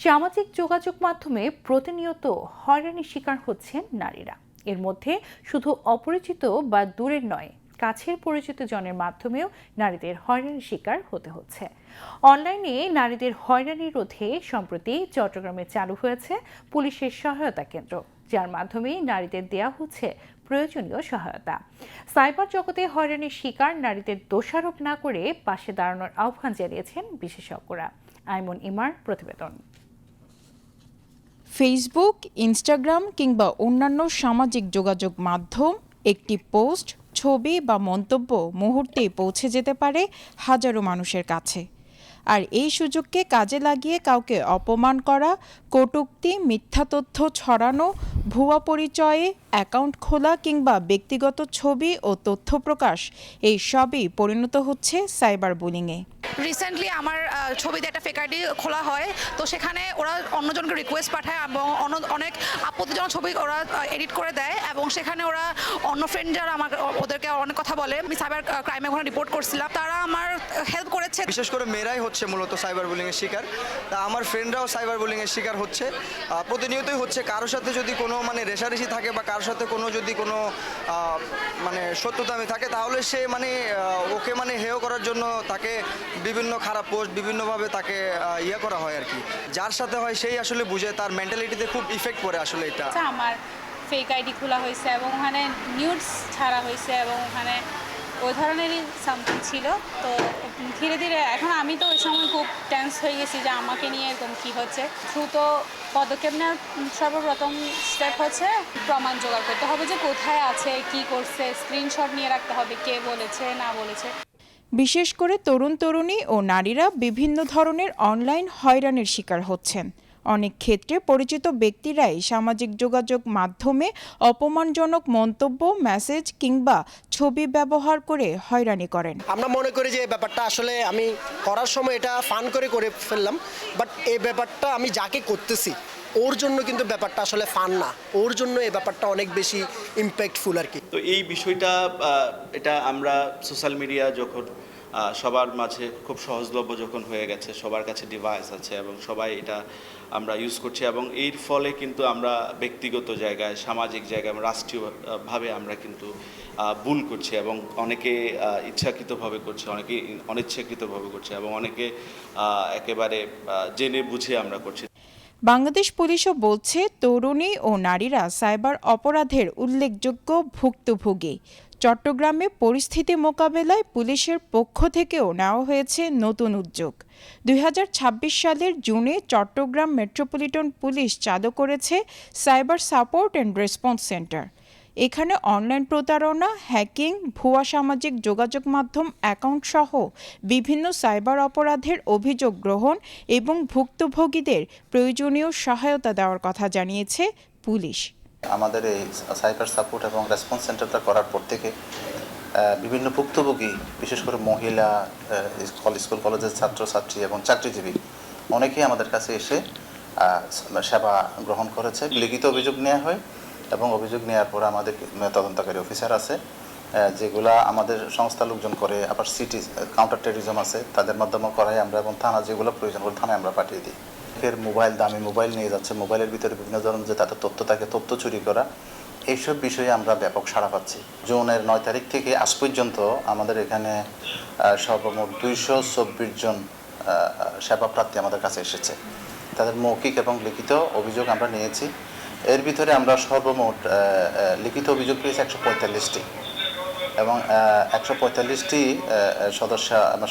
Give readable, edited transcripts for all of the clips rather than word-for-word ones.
সামাজিক যোগাযোগ মাধ্যমে প্রতিনিয়ত হয়রানির শিকার হচ্ছেন নারীরা। এর মধ্যে শুধু অপরিচিত বা দূরের নয়, কাছের পরিচিত জনের মাধ্যমেও নারীদের হয়রানির শিকার হতে হচ্ছে। অনলাইনে নারীদের হয়রানি রোধে সম্প্রতি চট্টগ্রামে চালু হয়েছে পুলিশের সহায়তা কেন্দ্র, যার মাধ্যমে নারীদের দেয়া হচ্ছে প্রয়োজনীয় সহায়তা। সাইবার জগতে হয়রানির শিকার নারীদের দোষারোপ না করে পাশে দাঁড়ানোর আহ্বান জানিয়েছেন বিশেষজ্ঞরা। আইমন ইমার প্রতিবেদন। ফেসবুক, ইনস্টাগ্রাম কিংবা অন্যান্য সামাজিক যোগাযোগ মাধ্যম একটি পোস্ট, ছবি বা মন্তব্য মুহূর্তেই পৌঁছে যেতে পারে হাজারো মানুষের কাছে। আর এই সুযোগকে কাজে লাগিয়ে কাউকে অপমান করা, কটূক্তি, মিথ্যা তথ্য ছড়ানো, ভুয়া পরিচয়ে অ্যাকাউন্ট খোলা কিংবা ব্যক্তিগত ছবি ও তথ্য প্রকাশ, এই সবই পরিণত হচ্ছে সাইবার বুলিংয়ে। রিসেন্টলি আমার ছবি দিয়ে একটা ফেক আইডি খোলা হয়, তো সেখানে ওরা অন্যজনকে রিকোয়েস্ট পাঠায় এবং অনেক আপত্তিজনক ছবি ওরা এডিট করে দেয় এবং সেখানে ওরা অন্য ফ্রেন্ড যারা ওদেরকে অনেক কথা বলে। আমি সাইবার ক্রাইমে ওখানে রিপোর্ট করছিলাম, তারা আমার হেল্প করেছে। বিশেষ করে মেয়েরাই হচ্ছে মূলত সাইবার বুলিং এর শিকার। তা আমার ফ্রেন্ডরাও সাইবার বুলিং এর শিকার হচ্ছে, প্রতিনিয়তই হচ্ছে। কারোর সাথে যদি কোনো রেষারেষি থাকে বা কারোর সাথে যদি কোনো শত্রুতামি থাকে, তাহলে সে ওকে হেয় করার জন্য তাকে বিভিন্ন খারাপ পোস্ট বিভিন্নভাবে তাকে করা হয় আর কি। যার সাথে হয় সেই আসলে বুঝে, তার মেন্টালিটিতে খুব ইফেক্ট পড়ে আসলে এটা। আমার ফেক আইডি খোলা হয়েছে এবং ওখানে নিউডস ছাড়া হয়েছে এবং ওখানে ওই ধরনেরই সামথিং ছিল। তো ধীরে ধীরে এখন আমি তো ওই সময় খুব টেন্স হয়ে গেছি যে আমাকে নিয়ে এরকম কী হচ্ছে। দ্রুত পদক্ষেপ নেওয়ার সর্বপ্রথম স্টেপ হচ্ছে প্রমাণ জোগাড় করতে হবে যে কোথায় আছে, কি করছে, স্ক্রিনশট নিয়ে রাখতে হবে, কে বলেছে না বলেছে। বিশেষ করে তরুণ তরুণী ও নারীরা বিভিন্ন ধরনের অনলাইন হয়রানির শিকার হচ্ছেন। অনেক ক্ষেত্রে পরিচিত ব্যক্তিরাই সামাজিক যোগাযোগ মাধ্যমে অপমানজনক মন্তব্য, মেসেজ কিংবা ছবি ব্যবহার করে হয়রানি করেন। আমরা মনে করি যে এই ব্যাপারটা আসলে আমি করার সময় এটা ফান করে ফেললাম, বাট এই ব্যাপারটা আমি যাকে করতেছি ওর জন্য কিন্তু ব্যাপারটা আসলে ফান না, ওর জন্য এই ব্যাপারটা অনেক বেশি ইম্প্যাক্টফুল আর কি। তো এই বিষয়টা এটা আমরা সোশ্যাল মিডিয়া যখন সবার মাঝে খুব সহজলভ্য যখন হয়ে গেছে, সবার কাছে ডিভাইস আছে এবং সবাই এটা আমরা ইউজ করছি, এবং এর ফলে কিন্তু আমরা ব্যক্তিগত জায়গায়, সামাজিক জায়গায়, রাষ্ট্রীয়ভাবে আমরা কিন্তু ভুল করছি এবং অনেকে ইচ্ছাকৃতভাবে করছে, অনেকে অনিচ্ছাকৃতভাবে করছে এবং অনেকে একেবারে জেনে বুঝে আমরা করছি। বাংলাদেশ পুলিশও বলছে, তরুণী ও নারীরা সাইবার অপরাধের উল্লেখযোগ্য ভুক্তভোগী। চট্টগ্রামে পরিস্থিতি মোকাবেলায় পুলিশের পক্ষ থেকেও নেওয়া হয়েছে নতুন উদ্যোগ। 2026 সালের জুনে চট্টগ্রাম মেট্রোপলিটন পুলিশ চালু করেছে cyber support and response centre. এখানে অনলাইন প্রতারণা, হ্যাকিং, ভুয়া সামাজিক যোগাযোগ মাধ্যম অ্যাকাউন্ট সহ বিভিন্ন সাইবার অপরাধের অভিযোগ গ্রহণ এবং ভুক্তভোগীদের প্রয়োজনীয় সহায়তা দেওয়ার কথা জানিয়েছে পুলিশ। আমাদের এই সাইবার সাপোর্ট এবং রেসপন্স সেন্টারটা করার পর থেকে বিভিন্ন ভুক্তভোগী, বিশেষ করে মহিলা, স্কুল কলেজের ছাত্রছাত্রী এবং চাকরিজীবী অনেকেই আমাদের কাছে এসে সেবা গ্রহণ করেছে। লিখিত অভিযোগ নেওয়া হয় এবং অভিযোগ নেওয়ার পরে আমাদের তদন্তকারী অফিসার আছে যেগুলা আমাদের সংস্থা লোকজন করে, আবার সিটি কাউন্টার টেররিজম আছে, তাদের মাধ্যমে করাই আমরা, এবং থানা যেগুলো প্রয়োজন করে থানায় আমরা পাঠিয়ে দিই। মোবাইল, দামি মোবাইল নিয়ে যাচ্ছে, মোবাইলের ভিতরে বিভিন্ন ধরনের যে তাদের তথ্য থাকে, তথ্য চুরি করা, এইসব বিষয়ে আমরা ব্যাপক সাড়া পাচ্ছি। জুনের 9 তারিখ থেকে আজ পর্যন্ত আমাদের এখানে সর্বমোট 224 জন সেবা প্রার্থী আমাদের কাছে এসেছে। তাদের মৌখিক এবং লিখিত অভিযোগ আমরা নিয়েছি। এর ভিতরে আমরা সর্বমোট লিখিত অভিযোগ পেয়েছি 145টি এবং 145টি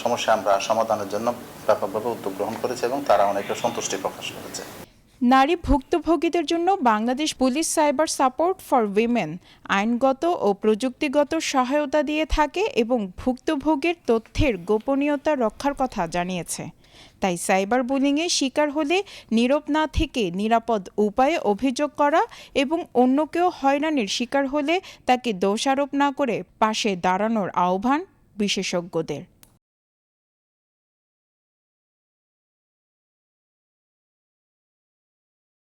সমস্যা আমরা সমাধানের জন্য ব্যাপকভাবে উদ্যোগ গ্রহণ করেছি এবং তারা অনেকে সন্তুষ্টি প্রকাশ করেছে। নারী ভুক্তভোগীদের জন্য Bangladesh police cyber support for women আইনগত ও প্রযুক্তিগত সহায়তা দিয়ে থাকে এবং ভুক্তভোগীর তথ্যের গোপনীয়তা রক্ষার কথা জানিয়েছে। তাই সাইবার বুলিংয়ে শিকার হলে নীরব না থেকে নিরাপদ উপায়ে অভিযোগ করা এবং অন্য কেউ হয়রানির শিকার হলে তাকে দোষারোপ না করে পাশে দাঁড়ানোর আহ্বান বিশেষজ্ঞদের।